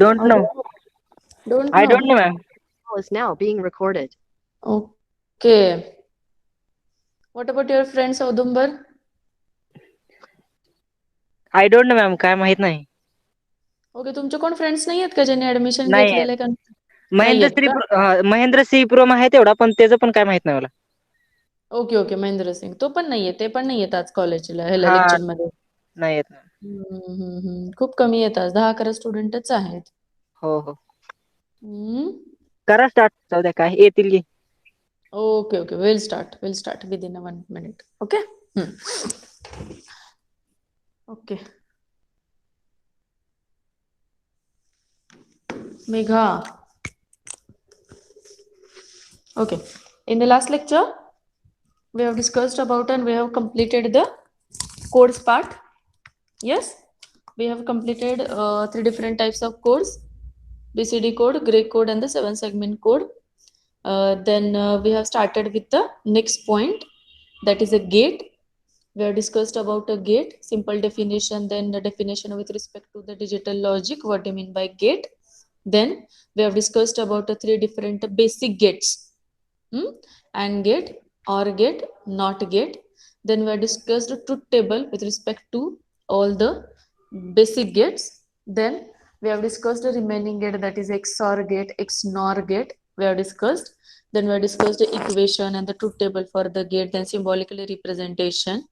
Don't Or know. don't I don't know? know, ma'am. Call is now being recorded. Okay. What about your friends, Audumbar? I don't know, ma'am. काय माहित नाही. Okay, तुमचे कोण friends नाही आहेत का ज्यांनी ऍडमिशन नाही आहेत. घेतलेलं आहे का? नाही आहेत का? महेंद्र सिंह पुरम आहे तेवढा, पण त्याचं पण काय माहित नाही मला. ओके ओके, महेंद्र सिंग तो पण नाहीये, ते पण नाही येत आज कॉलेजला ह्याला हा, लेक्चर मध्ये. नाही येत. खूप कमी येतात, 10-11 स्टुडंटच आहेत. हो हो. हम्म. करा स्टार्ट. जाऊ द्या, काय येतील की. Okay okay, will start within 1 minute. Okay. Okay. Megha. Okay. In the last lecture, we have discussed about and we have completed the codes part. Yes, we have completed 3 different types of codes: BCD code, gray code, and the 7-segment code. Then we have started with the next point, that is a gate. We have discussed about a gate, simple definition, then the definition with respect to the digital logic, what do you mean by gate. Then we have discussed about the 3 different basic gates: AND gate, OR gate, NOT gate. Then we have discussed the truth table with respect to all the basic gates. Then we have discussed the remaining gate, that is XOR gate, XNOR gate. We have discussed. Then we have discussed the equation and the truth table for the gate, then symbolically representation.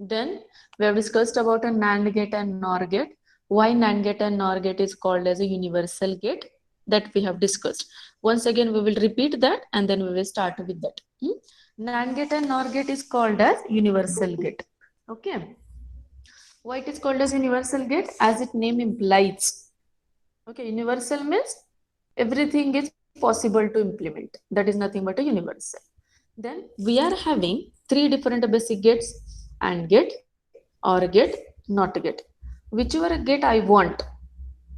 Then we have discussed about a NAND gate and NOR gate. Why NAND gate and NOR gate is called as a universal gate, that we have discussed. Once again, we will repeat that and then we will start with that. NAND gate and NOR gate is called as universal gate. Okay. Why it is called as universal gate? As its name implies. Okay, universal means everything is possible to implement. That is nothing but a universal. Then we are having 3 different basic gates: AND gate, OR gate, NOT gate. Whichever gate I want,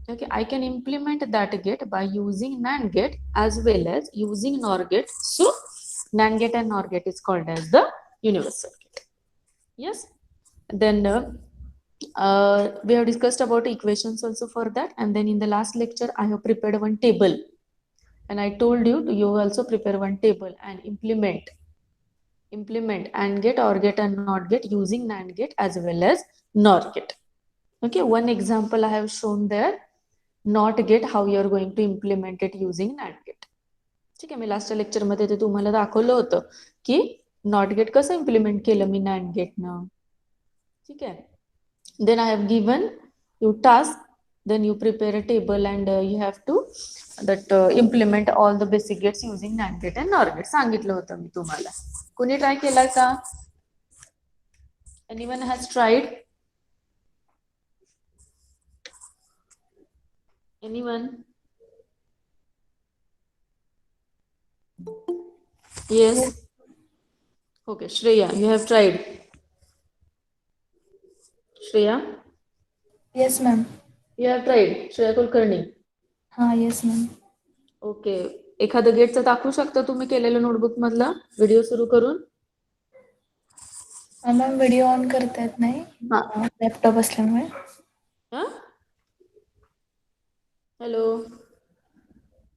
okay, I can implement that gate by using NAND gate as well as using NOR gate. So NAND gate and NOR gate is called as the universal gate. Yes. Then we have discussed about equations also for that. And then in the last lecture, I have prepared one table. And I told you to you also prepare one table and implement AND gate, OR gate, and NOT gate using NAND gate as well as NOR gate. Okay, one example I have shown there. NOT gate, how you are going to implement it using NAND gate. ठीक आहे, मी लास्टच्या लेक्चरमध्ये ते तुम्हाला दाखवलं होतं की not gate कसं implement केलं मी नॅन्ड गेटनं. ठीक आहे. Then I have given you task. Then you prepare a table and you have to implement all the basic gates using NAND gate and NOR gate. सांगितलं होतं मी तुम्हाला. कोणी ट्राय केला का? Anyone has tried? Anyone? Yes. Okay, Shreya, you have tried. Shreya? Yes, ma'am. You have tried. Shreya Kulkarni. Yes, ma'am. Okay, एखादं गेटचं दाखवू शकता तुम्ही केलेलं नोटबुक मधला व्हिडिओ सुरू करून? मॅम व्हिडिओ ऑन करता येत नाही लॅपटॉप असल्यामुळे. Hello,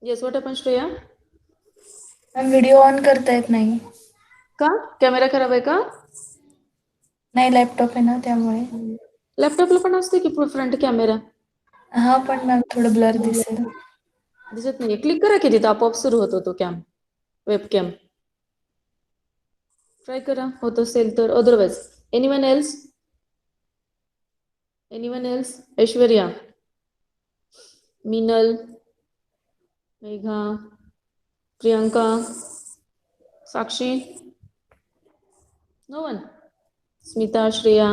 yes, what happen Shreya? Ma'am video on करता येत नाही. का? कॅमेरा खराब आहे का? नाही, लॅपटॉप आहे ना त्यामुळे. लॅपटॉपला पण असते की फ्रंट कॅमेरा. पण मॅम थोडं ब्लर दिसेल. दिसत नाही. क्लिक करा की तिथं आपोआप सुरू होतो तो वेब कॅम. ट्राय करा, होत असेल तर. Otherwise anyone else? Aishwarya, Meenal, Megha, Priyanka, Sakshi? No one? Smita, Shreya?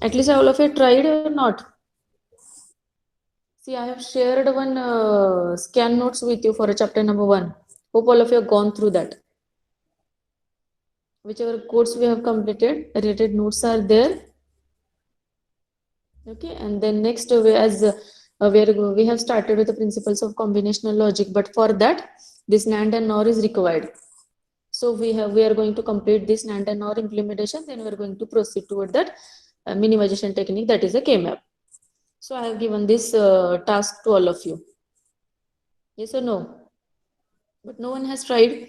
At least all of you tried or not? See, I have shared one scan notes with you for chapter number 1. Hope all of you have gone through that. Whichever course we have completed, related notes are there. Okay, and then next we have started with the principles of combinational logic, but for that this NAND and NOR is required. So we are going to complete this NAND and NOR implementation, then we are going to proceed toward that minimization technique, that is a K-map. So I have given this task to all of you. Yes or no? But no one has tried.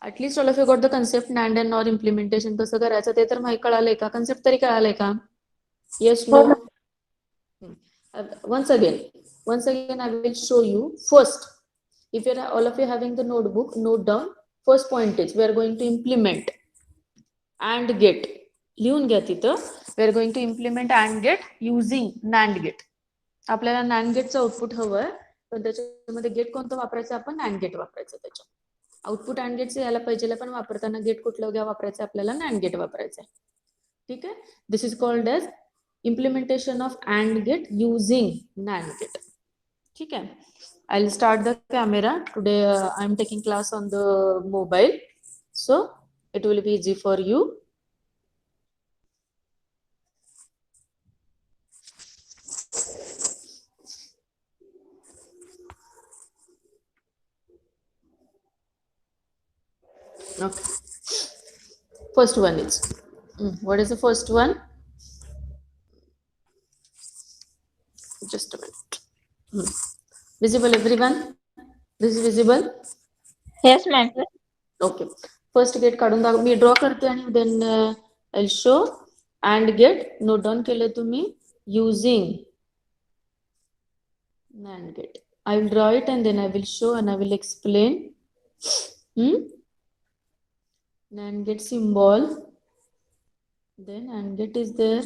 At least all of you got the concept NAND and NOR implementation कसं करायचं ते तर माहिती कळालंय का? Concept तरी कळालंय का? Yes, no? Once again I will show you. First, if you're all of you having the notebook, note down. First point is we are going to implement AND gate. लिहून घ्या तिथं. We are going to implement AND gate using NAND gate. आपल्याला NAND गेटचं output हवंय, पण त्याच्यामध्ये gate कोणतं वापरायचं? आपण NAND गेट वापरायचं. त्याच्या आउटपुट AND गेटचं यायला पाहिजे, पण वापरताना गेट कुठलं घ्या वापरायचं? आपल्याला NAND गेट वापरायचं आहे. ठीक आहे. This is called as implementation of AND gate using NAND gate. ठीक है. I'll start the camera. Today I'm taking class on the mobile, so it will be easy for you. Okay. First one is what is the first one? Just a minute. Visible everyone? This is visible? Yes, ma'am. Okay. First gate काढून दाखव. मी draw करते आणि then I'll show. AND gate note down केलं तुम्ही using NAND gate. I will draw it and then I will show and I will explain. NAND gate symbol. Then AND gate is there.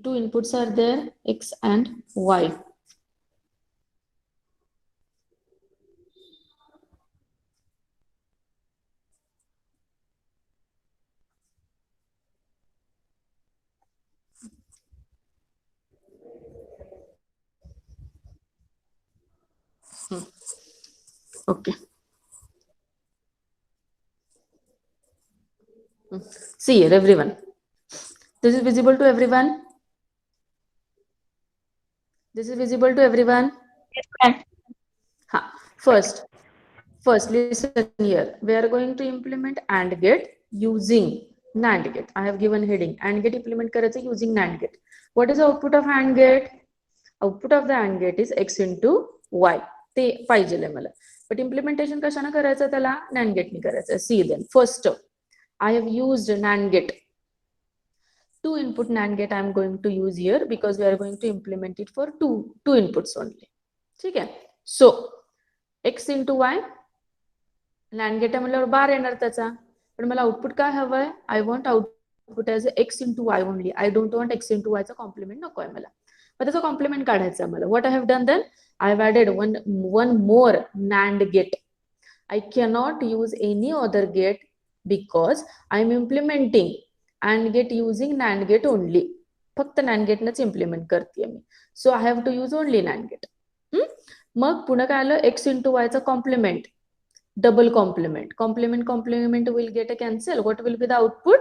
Two inputs are there, X and Y. Okay. See here, everyone. This is visible to everyone. This is visible to everyone. Yes, ma'am. First, listen here. We are going to implement AND gate using NAND gate. I have given heading. AND gate implement करायचं using NAND gate. What is the output of AND gate? Output of the AND gate is X into Y. ते पाहिजे मला. But implementation कशाने करायचं त्याला? NAND gate ने करायचं. See then. First, I have used NAND gate. Two input NAND gate I am going to use here because we are going to implement it for two inputs only. ठीक है. So X into Y NAND gate म्हणल्यावर बार येणार त्याचा, पण मला output काय हवंय? I want output as X into Y only. I don't want X into Y चा कॉम्प्लिमेंट नकोय मला. मग त्याचा कॉम्प्लिमेंट काढायचा मला. What I have done then? I have added one more NAND gate. I cannot use any other gate because I am implementing AND gate using NAND gate only. फक्त NAND gate नच implement करते मी. So I have to use only NAND gate. मग पुन्हा काय आलं? X into Y चा compliment, double complement. Complement will get a cancel. What will be the output?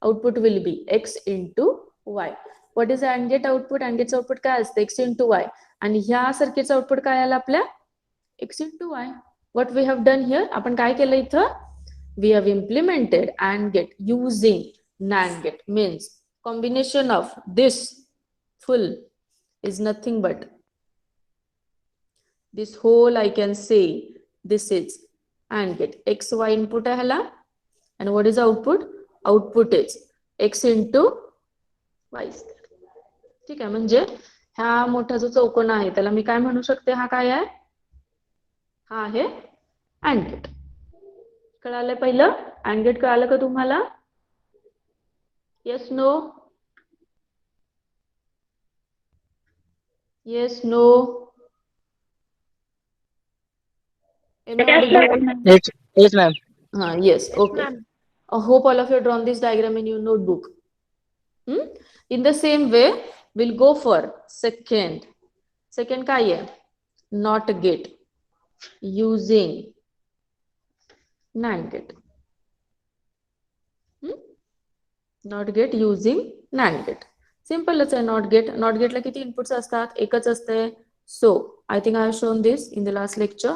Output will be X into Y. What is the AND gate output? AND gate's output काय असतं? X into Y. आणि ह्या सर्किटचं output काय आलं आपल्या? X into Y. What we have done here? आपण काय केलं इथं? We have implemented AND gate using NAND gate. Means combination of this full is nothing but this whole, I can say this is AND gate. X, Y input आहे ह्याला. And what is the output? Output is X into Y. ठीक आहे. म्हणजे ह्या मोठा जो चौकोन आहे त्याला मी काय म्हणू शकते? हा काय आहे? हा आहे AND gate. कळालं पहिलं? AND gate कळालं का तुम्हाला? Yes, no? Yes, no? Yes, ma'am. Yes, okay. I hope all of you have drawn this diagram in your notebook. In the same way, we'll go for second. Second काय आहे? NOT gate using NAND gate. NOT gate using NAND gate. Simpleच आहे NOT gate. NOT gate ला किती inputs असतात? एकच असते. So, I think I have shown this in the last lecture.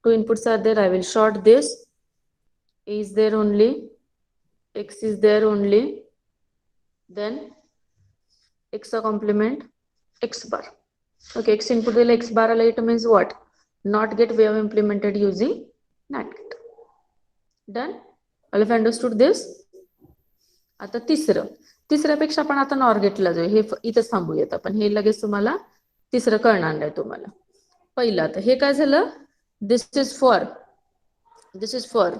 Two inputs are there. I will short this. A is there only, x is there only, then x चा complement x bar. Okay, x input दिला, x bar आला, it means what? Not get we have implemented using NAND get. Done? All have understood this? आता तिसऱ्यापेक्षा आपण आता nor गेटला जाऊ. हे इथंच थांबूयात आपण. हे लगेच तुम्हाला तिसरं कळणार नाही तुम्हाला. पहिलं आता हे काय झालं? This is for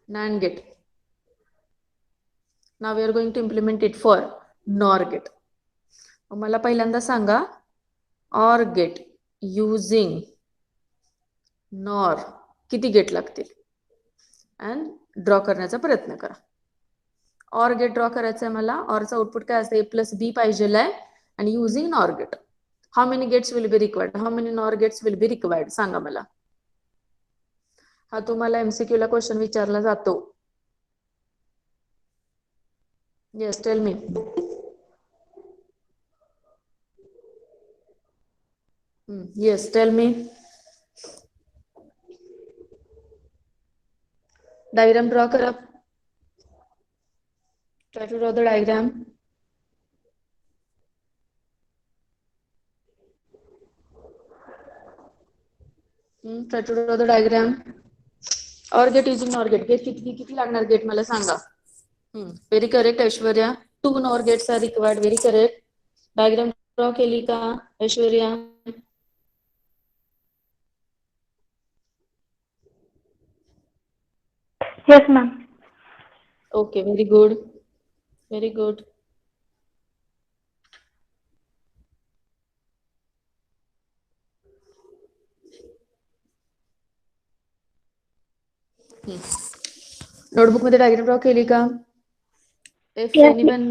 NAND gate. Now we are going to implement it for NOR gate. मला पहिल्यांदा सांगा, ऑर गेट युझिंग नॉर किती गेट लागतील, अँड ड्रॉ करण्याचा प्रयत्न करा. ऑर गेट ड्रॉ करायचं आहे मला. ऑरचा आउटपुट काय असतं? A+B पाहिजेल आहे, आणि using NOR gate. How many gates will be required? How many NOR gates will be required? सांगा मला. हा तुम्हाला MCQ ला क्वेश्चन विचारला जातो. Yes, tell me. Yes, tell me. Diagram draw करा. Try to draw the diagram. Try to draw the diagram. Or get using NOR gate. Gate किती लागणार गेट मला सांगा. Very correct, Aishwarya. 2 NOR gates are required. Very correct. Diagram draw केली का Aishwarya? Yes, ma'am. Okay, very good. Very good. Notebook मध्ये diagram draw केली का? If Yes. anyone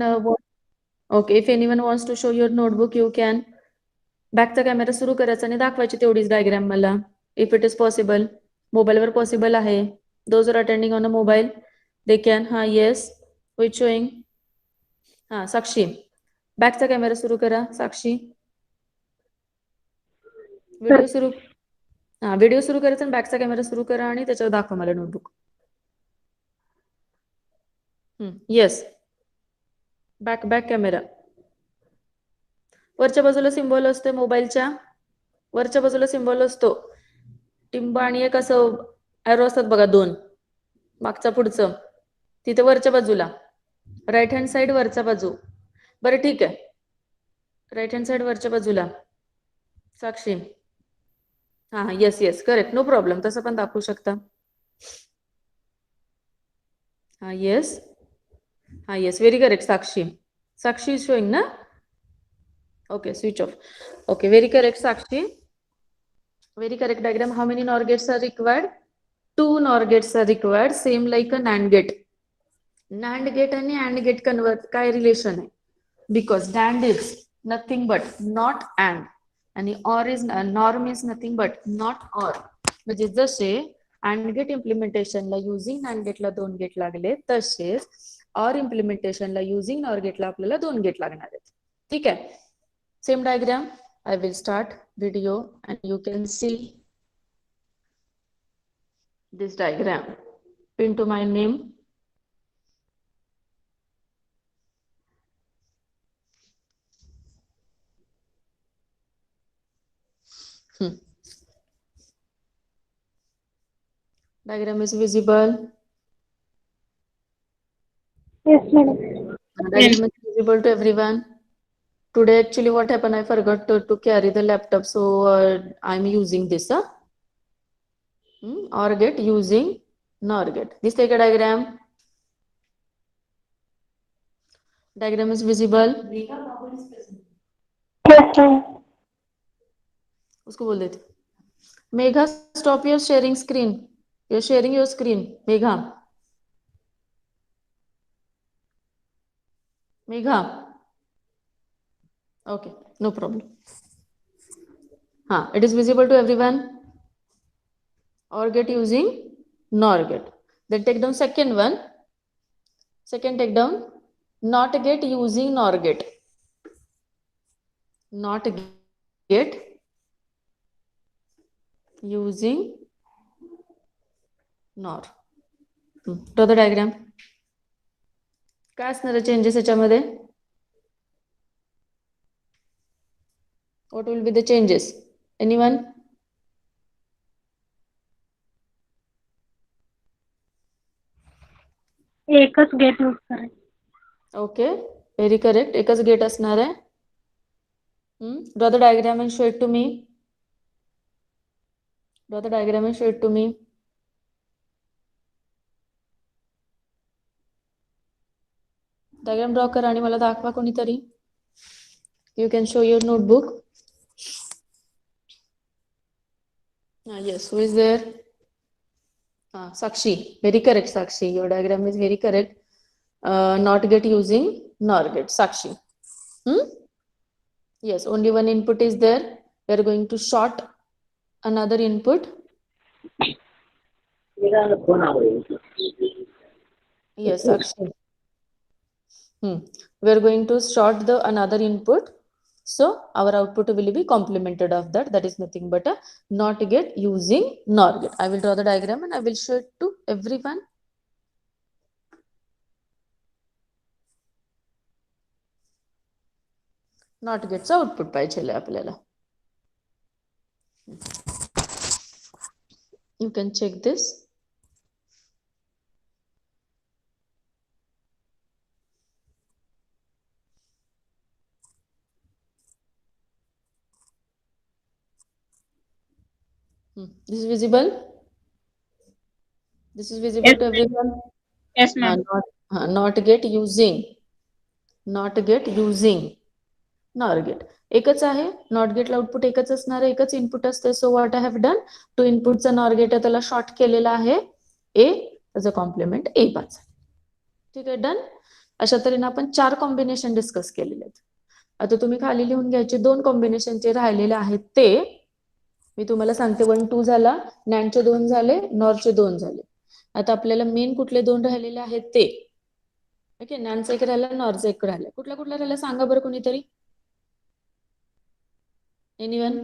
okay, if anyone wants to show your notebook, you can. बॅकचा camera सुरू करायचा आणि दाखवायची तेवढीच डायग्राम मला, इफ इट इज पॉसिबल. मोबाईलवर पॉसिबल आहे. Those are attending on a mobile they can. हा, येस, विच शोईंग. हा, साक्षी बॅकचा कॅमेरा सुरू करा. साक्षी व्हिडिओ सुरू, हा व्हिडिओ सुरू करायचा आणि बॅकचा कॅमेरा सुरू करा आणि त्याच्यावर दाखवा मला नोटबुक. Yes, back camera. वरच्या बाजूला सिम्बॉल असते मोबाईलच्या, वरच्या बाजूला सिम्बॉल असतो टिंब आणि एक असं एरो असतात बघा, 2 मागचा पुढचं, तिथे वरच्या बाजूला राईट हँड साइड वरच्या बाजू. बरं ठीक आहे, राईट हँड साइड वरच्या बाजूला. साक्षी हा, yes yes, correct, no problem, तसं पण दाखवू शकता. हा, येस, हा, yes, very correct. Sakshi is showing ना. Okay, switch off. Okay, very correct, Sakshi. Very correct diagram. How many NOR gates are required? 2 NOR gates are required. Same like a NAND gate. NAND gate and AND gate convert काय relation आहे? Because NAND is nothing but not AND, and OR is NOR means nothing but not OR. म्हणजे जसे AND gate implementation ला using NAND gate ला 2 gate लागले, तसेच OR implementation ला using NOR gate ला आपल्याला 2 गेट लागणार आहेत. ठीक आहे. Same diagram. I will start video and you can see this diagram. Pin to my name. Diagram is visible. Yes, madam. Diagram is visible to everyone. Today actually what happened, I forgot to carry the laptop, so I'm using this OR gate using NOR gate. This take a diagram. Diagram is visible. Yes, ma'am. उसको बोल देते. Megha, stop your sharing screen. You're sharing your screen. Megha. Okay, no problem. It is visible to everyone. OR gate using NOR gate. Then take down second one. Second take down NOT gate using NOR gate. NOT gate using NOR. Draw the diagram. काय असणार changes याच्यामध्ये? What will be the changes? Anyone? एकच gate use करायचं. Okay, very correct. एकच gate असणार आहे. Draw the diagram and show it to me. Draw the diagram and show it to me. Diagram draw करा आणि मला दाखवा कोणीतरी. You can show your notebook. Yes, who is there? Sakshi, very correct. Sakshi, your diagram is very correct. Not get using nor get. Sakshi. Yes, only one input is there. We are going to short another input. Yes, Sakshi. We are going to short the another input. So our output will be complemented of that. That is nothing but a not get using nor get. I will draw the diagram and I will show it to everyone. Not getचा output पाहिजे आपल्याला. You can check this. This is visible. This is visible to everyone. Yes, ma'am. Not get using. Not get using. Nor get. एकच आहे. Not गेटला output एकच असणार आहे. एकच इनपुट असते. So what I have done, two इनपुटचा NOR gate त्याला शॉर्ट केलेला आहे. ए त्याचा कॉम्प्लिमेंट ए पाच. ठीक आहे, डन. अशा तऱ्हेने आपण 4 कॉम्बिनेशन डिस्कस केलेले आहेत. आता तुम्ही खाली लिहून घ्यायचे 2 कॉम्बिनेशनचे राहिलेले आहेत ते. मी तुम्हाला सांगते 1 2 झाला, नॅनचे 2 झाले, नॉरचे 2 झाले. आता आपल्याला मेन कुठले 2 राहिलेले आहेत ते. ओके, नॅनचा एक राहिला, नॉरचा एक राहिला. कुठला राहिला सांगा बरं कोणीतरी. Anyone?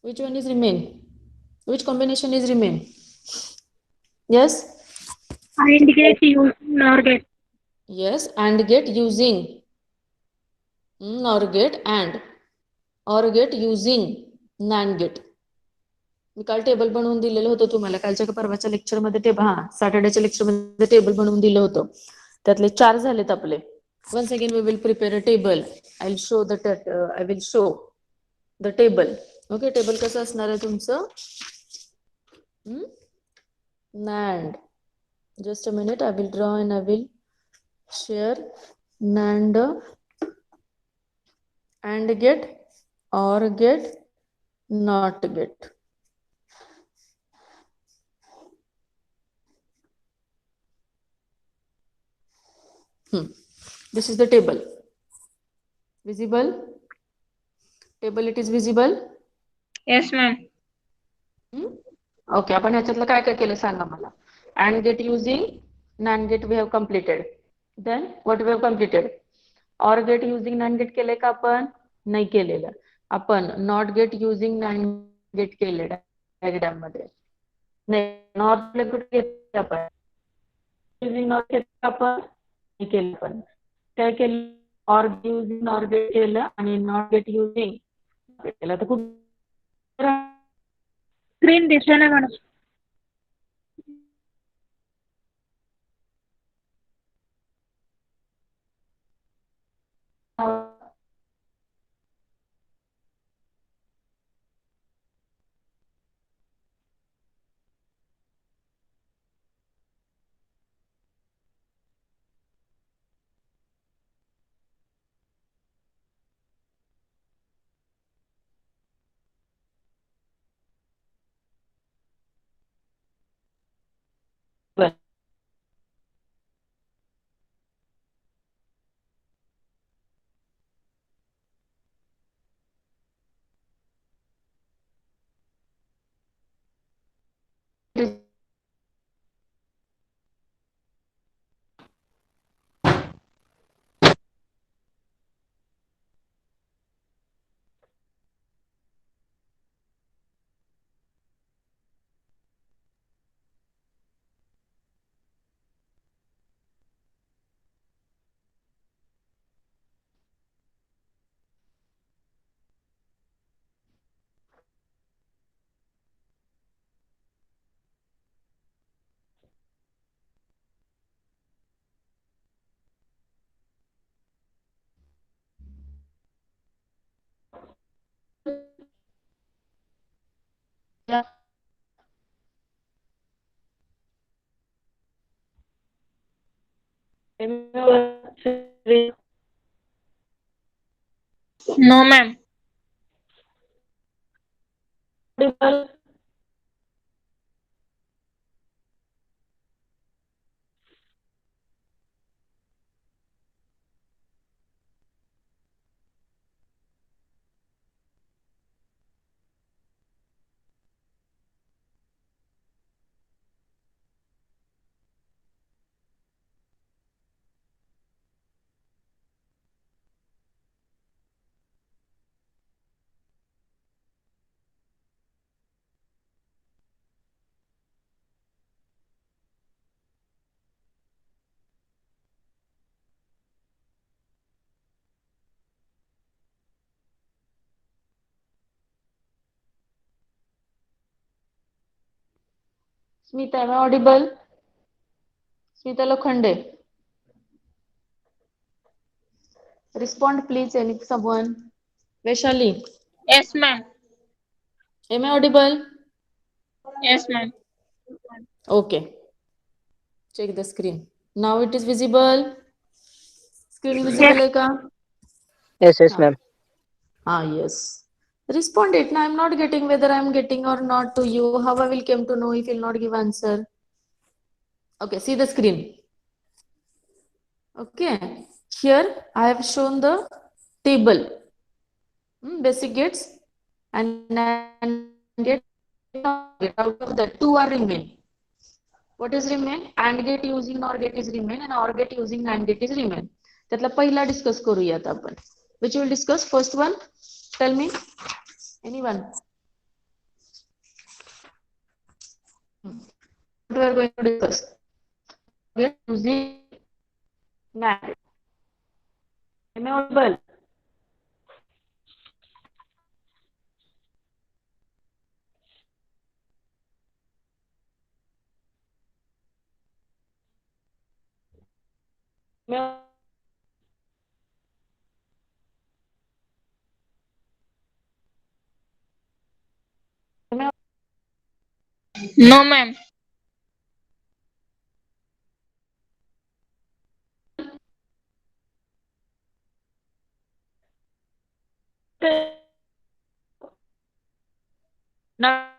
Which one is remain? Which combination is remain? Yes? And get using nor get. Yes, and get using. Nor get and. Or get using NAND get. मी काल टेबल बनवून दिलेलं होतं तुम्हाला. कालच्या का परवाच्या लेक्चरमध्ये टेबल, सॅटर्डेच्या लेक्चरमध्ये टेबल बनवून दिलं होतं. त्यातले 4 झालेत आपले. Once again we will prepare a table. I will show the table. Okay, table कसं असणार आहे तुमचं? NAND. Just a minute, I will draw and I will share NAND and get or get not get. This is the table. Visible? Table, it is visible? Yes, ma'am. Okay, आपण ह्याच्यातलं काय काय केलं सांगा मला. And get using NAND get we have completed. Then what we have completed? Or get using NAND get केले का आपण? नाही केलेलं. आपण not get using NAND get केलेलं डायग्राम मध्ये. नाही, नॉट कुठे घेतलं आपण? using not घेतलं आपण? नाही केलं आपण. काय केलं? or using or get केलं आणि not get using केलं. तर कुठे स्क्रीन दिसते ना madam. No, ma'am. Smita, am I audible? Smita Lokhande. Respond please, someone. Vaishali, Yes, ma'am. am I audible? Yes, ma'am. Okay, check the screen. Now it is visible. Screen visible Yes. है क्या? Yes, हाँ. ma'am. Yes. Respond it. Now I'm not getting whether I'm getting or not to you. How I will come to know if you'll not give answer. Okay, see the screen. Okay. Here I have shown the table. Basic gates and get out of the two are remain. What is remain? AND gate using NOR gate is remain and OR gate using NAND gate is remain. त्यातला पहिला discuss करूयात आपण. Which will discuss first one? Tell me. Anyone? What we are going to discuss? We are using NAND. Am I audible? Am I No, ma'am. now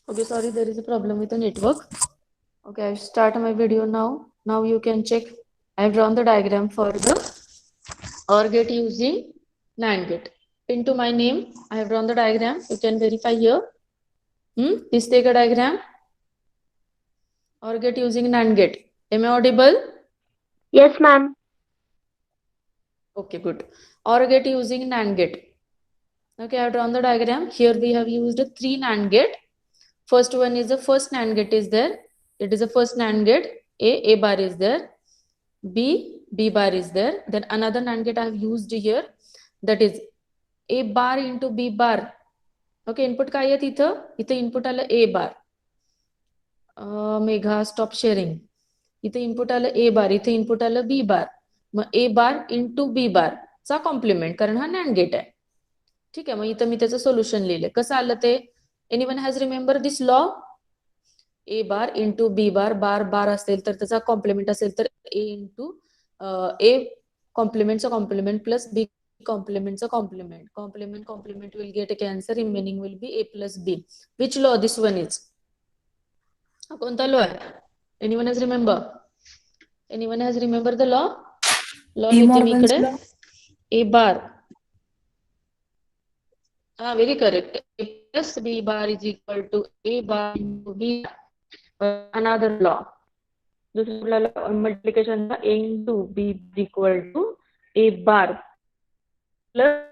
Okay, sorry, there is a problem with the network. Okay, I start my video now. Now you can check. I have drawn the diagram for the OR gate using NAND gate. Into my name, I have drawn the diagram. You can verify here. This take a diagram. OR gate using NAND gate. Am I audible? Yes, ma'am. Okay, good. OR gate using NAND gate. Okay, I have drawn the diagram. Here we have used 3 NAND gate. First one is the first NAND gate is there. It is the first NAND gate. A bar is there. B bar is there. Then another NAND gate I have used here. That is A bar into B bar. Okay, input काय आहे तिथं? इथं input आलं A bar. Megha stop sharing. इथे input आलं A bar, इथे input आलं B bar. मग A bar into B bar चा कॉम्प्लिमेंट, कारण हा NAND गेट आहे. ठीक आहे, मग इथं मी त्याचं सोल्युशन लिहिलंय. कसं आलं ते? Anyone has remember this law? A bar into B bar, bar असेल तर त्याचा कॉम्प्लिमेंट असेल तर A into A कॉम्प्लिमेंटचा कॉम्प्लिमेंट प्लस B कॉम्प्लिमेंटचा complement. Complement will get a cancel, remaining will be A plus B. Which law this one is? हा कोणता law आहे? Anyone has remember? Anyone has remember the law? Law De लिहिते मी Morgan's इकडे. law. A bar. Very correct. A plus B bar is equal to A bar into B bar. Another law. दुसरा law multiplication A into B is equal to A bar plus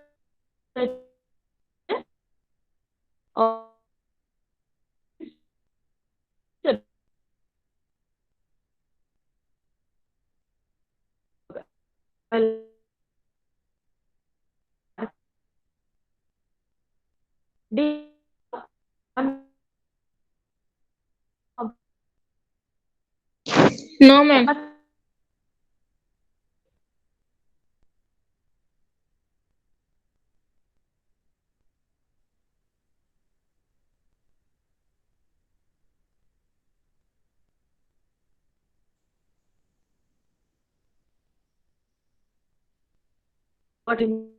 D. No, ma'am. What in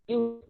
you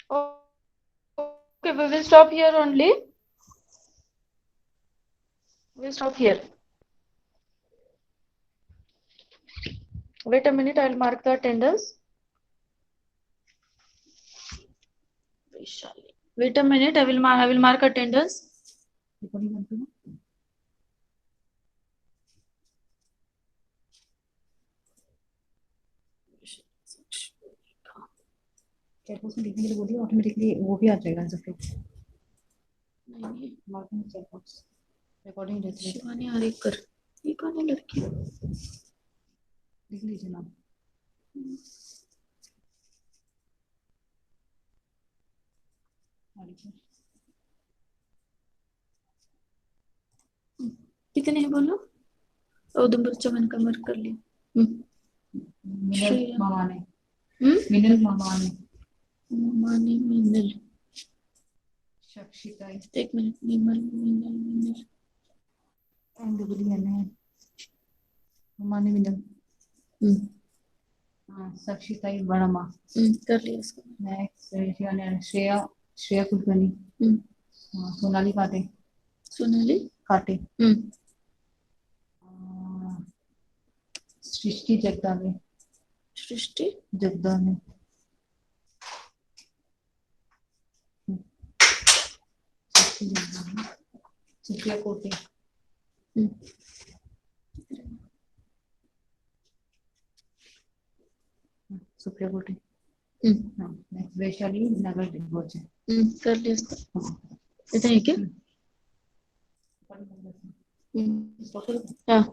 Okay, we will stop here only. We'll stop here. Wait a minute, I'll mark the attendance. Wait a minute, I will mark attendance. Chat box में लिखने के लिए बोलिए, automatically वो भी आ जाएगा as a fix नहीं, marking chat box recording रहती है। शिवानी आरेकर, ये कौन है लड़की? लिख लीजिए नाम। कितने हैं बोलो? उधमपुर चमन का मार्क कर लिया। मिनल श्रेया। मामाने, मिनल मामाने, मानी मिनल, शक्षिता एक मिनट, मिनल एंड मामाने मिनल, शक्षिता वर्मा, कर लिया इसको। नेक्स्ट श्रेया, श्रेया कुलकर्णी, सोनाली काटे, सोनाली काटे, सृष्टि जगदाने, सृष्टि जगदाने, सुप्रिया कोटे, सुप्रिया कोटे, नेक्स्ट वैशाली नगर डिस्पोजल, कर लिया इसको। इतना है क्या? हाँ